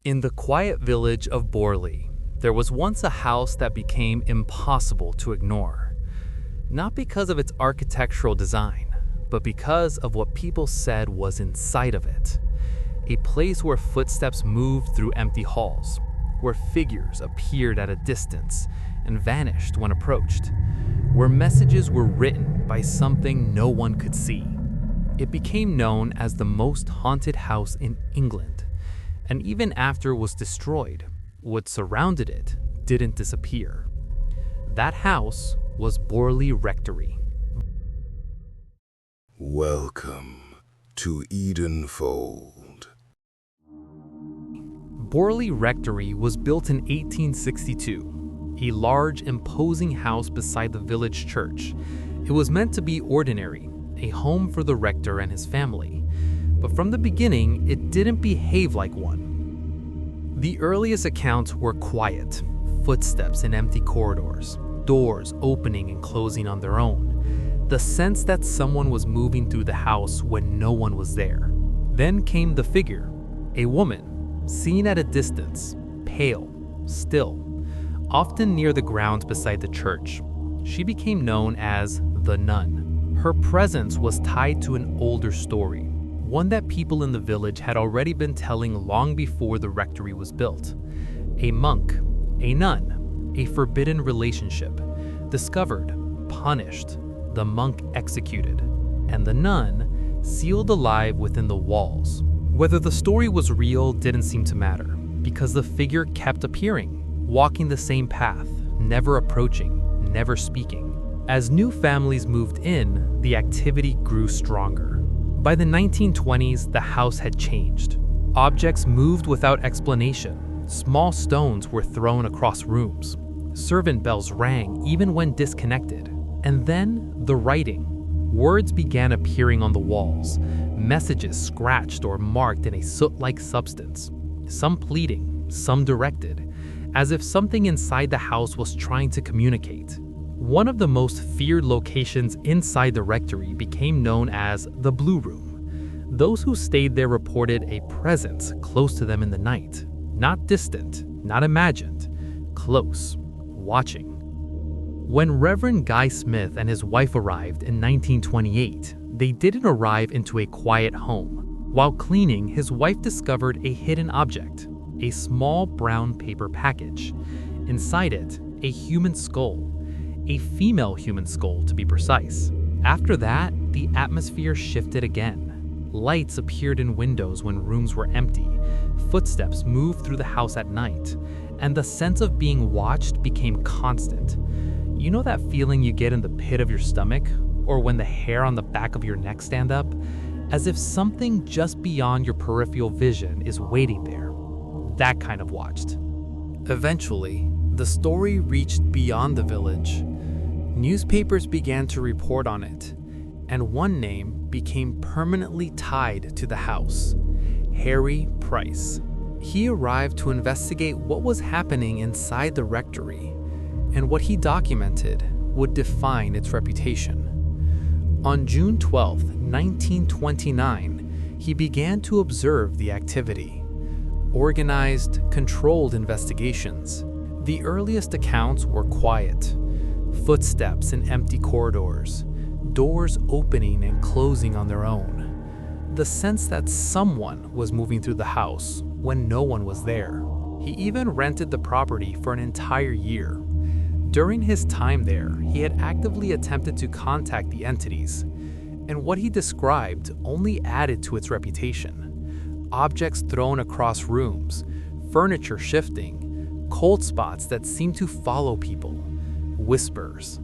In the quiet village of Borley, there was once a house that became impossible to ignore. Not because of its architectural design, but because of what people said was inside of it. A place where footsteps moved through empty halls, where figures appeared at a distance and vanished when approached, where messages were written by something no one could see. It became known as the most haunted house in England, and even after it was destroyed, what surrounded it didn't disappear. That house was Borley Rectory. Welcome to Edenfold. Borley Rectory was built in 1862, a large, imposing house beside the village church. It was meant to be ordinary, a home for the rector and his family. But from the beginning, it didn't behave like one. The earliest accounts were quiet, footsteps in empty corridors, doors opening and closing on their own, the sense that someone was moving through the house when no one was there. Then came the figure, a woman, seen at a distance, pale, still, often near the grounds beside the church. She became known as the nun. Her presence was tied to an older story, one that people in the village had already been telling long before the rectory was built. A monk, a nun, a forbidden relationship, discovered, punished, the monk executed, and the nun sealed alive within the walls. Whether the story was real didn't seem to matter, because the figure kept appearing, walking the same path, never approaching, never speaking. As new families moved in, the activity grew stronger. By the 1920s, the house had changed. Objects moved without explanation. Small stones were thrown across rooms. Servant bells rang even when disconnected. And then the writing. Words began appearing on the walls, messages scratched or marked in a soot-like substance, some pleading, some directed, as if something inside the house was trying to communicate. One of the most feared locations inside the rectory became known as the Blue Room. Those who stayed there reported a presence close to them in the night, not distant, not imagined, close, watching. When Reverend Guy Smith and his wife arrived in 1928, they didn't arrive into a quiet home. While cleaning, his wife discovered a hidden object, a small brown paper package. Inside it, a human skull, a female human skull to be precise. After that, the atmosphere shifted again. Lights appeared in windows when rooms were empty, footsteps moved through the house at night, and the sense of being watched became constant. You know that feeling you get in the pit of your stomach, or when the hair on the back of your neck stand up? As if something just beyond your peripheral vision is waiting there. That kind of watched. Eventually, the story reached beyond the village. Newspapers began to report on it, and one name became permanently tied to the house: Harry Price. He arrived to investigate what was happening inside the rectory, and what he documented would define its reputation. On June 12, 1929, he began to observe the activity. Organized, controlled investigations. The earliest accounts were quiet. Footsteps in empty corridors, doors opening and closing on their own. The sense that someone was moving through the house when no one was there. He even rented the property for an entire year. During his time there, he had actively attempted to contact the entities, and what he described only added to its reputation. Objects thrown across rooms, furniture shifting, cold spots that seemed to follow people, whispers,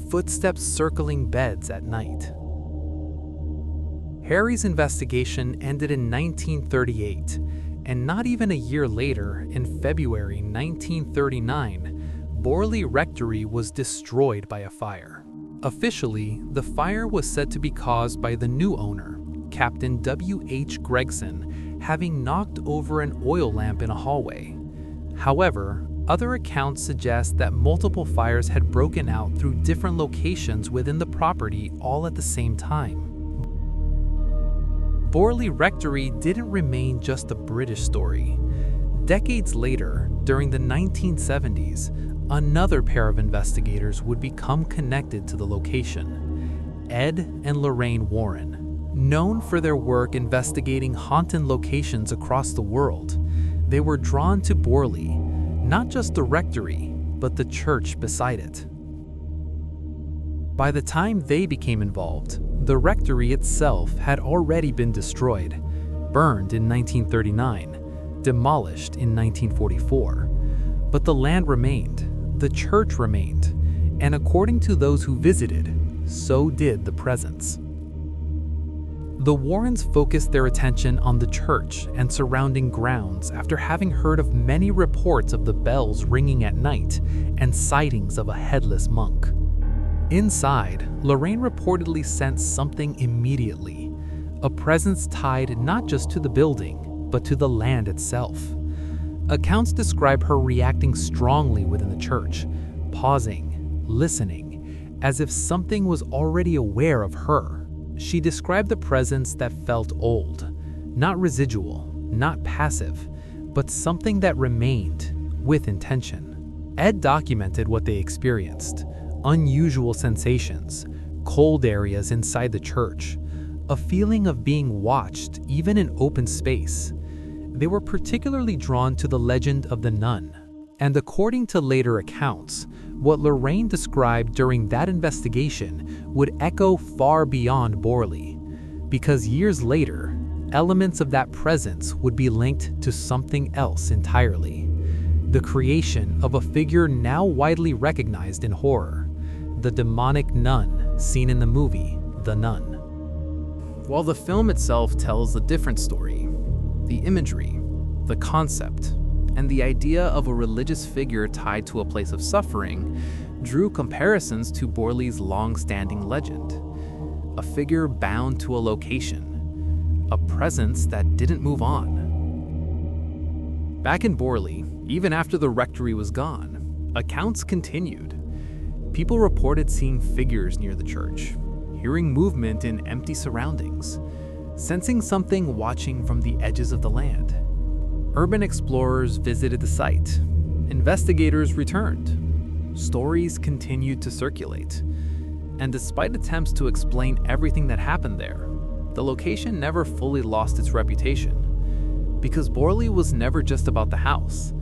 footsteps circling beds at night. Harry's investigation ended in 1938, and not even a year later, in February 1939, Borley Rectory was destroyed by a fire. Officially, the fire was said to be caused by the new owner, Captain W.H. Gregson, having knocked over an oil lamp in a hallway. However, other accounts suggest that multiple fires had broken out through different locations within the property all at the same time. Borley Rectory didn't remain just a British story. Decades later, during the 1970s, another pair of investigators would become connected to the location: Ed and Lorraine Warren. Known for their work investigating haunted locations across the world, they were drawn to Borley, not just the rectory, but the church beside it. By the time they became involved, the rectory itself had already been destroyed, burned in 1939, demolished in 1944. But the land remained, the church remained, and according to those who visited, so did the presence. The Warrens focused their attention on the church and surrounding grounds after having heard of many reports of the bells ringing at night and sightings of a headless monk. Inside, Lorraine reportedly sensed something immediately, a presence tied not just to the building, but to the land itself. Accounts describe her reacting strongly within the church, pausing, listening, as if something was already aware of her. She described the presence that felt old, not residual, not passive, but something that remained with intention. Ed documented what they experienced: unusual sensations, cold areas inside the church, a feeling of being watched even in open space. They were particularly drawn to the legend of the nun, and according to later accounts, what Lorraine described during that investigation would echo far beyond Borley, because years later, elements of that presence would be linked to something else entirely: the creation of a figure now widely recognized in horror, the demonic nun seen in the movie The Nun. While the film itself tells a different story, the imagery, the concept, and the idea of a religious figure tied to a place of suffering drew comparisons to Borley's long-standing legend: a figure bound to a location, a presence that didn't move on. Back in Borley, even after the rectory was gone, accounts continued. People reported seeing figures near the church, hearing movement in empty surroundings, sensing something watching from the edges of the land. Urban explorers visited the site. Investigators returned. Stories continued to circulate. And despite attempts to explain everything that happened there, the location never fully lost its reputation. Because Borley was never just about the house.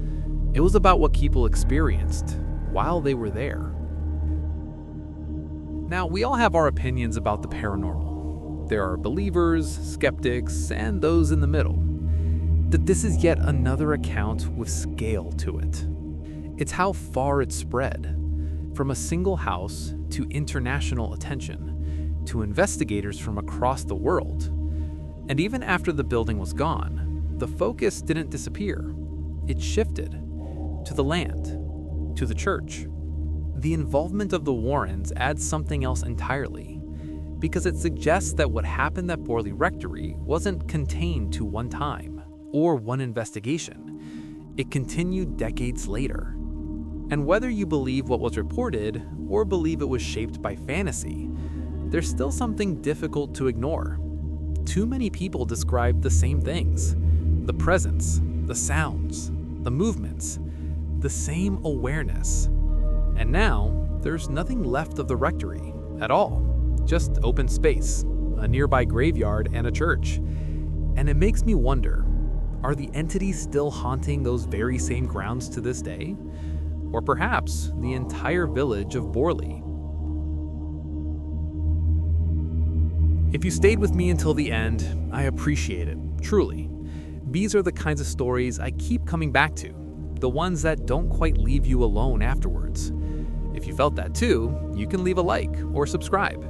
It was about what people experienced while they were there. Now, we all have our opinions about the paranormal. There are believers, skeptics, and those in the middle. That this is yet another account with scale to it. It's how far it spread, from a single house to international attention, to investigators from across the world. And even after the building was gone, the focus didn't disappear. It shifted to the land, to the church. The involvement of the Warrens adds something else entirely, because it suggests that what happened at Borley Rectory wasn't contained to one time or one investigation. It continued decades later. And whether you believe what was reported or believe it was shaped by fantasy, there's still something difficult to ignore. Too many people describe the same things: the presence, the sounds, the movements, the same awareness. And now, there's nothing left of the rectory at all. Just open space, a nearby graveyard, and a church. And it makes me wonder, are the entities still haunting those very same grounds to this day? Or perhaps the entire village of Borley? If you stayed with me until the end, I appreciate it, truly. These are the kinds of stories I keep coming back to, the ones that don't quite leave you alone afterwards. If you felt that too, you can leave a like or subscribe.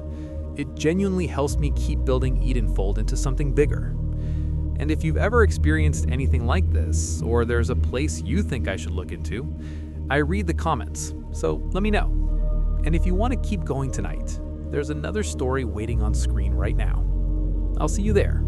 It genuinely helps me keep building Edenfold into something bigger. And if you've ever experienced anything like this, or there's a place you think I should look into, I read the comments, so let me know. And if you want to keep going tonight, there's another story waiting on screen right now. I'll see you there.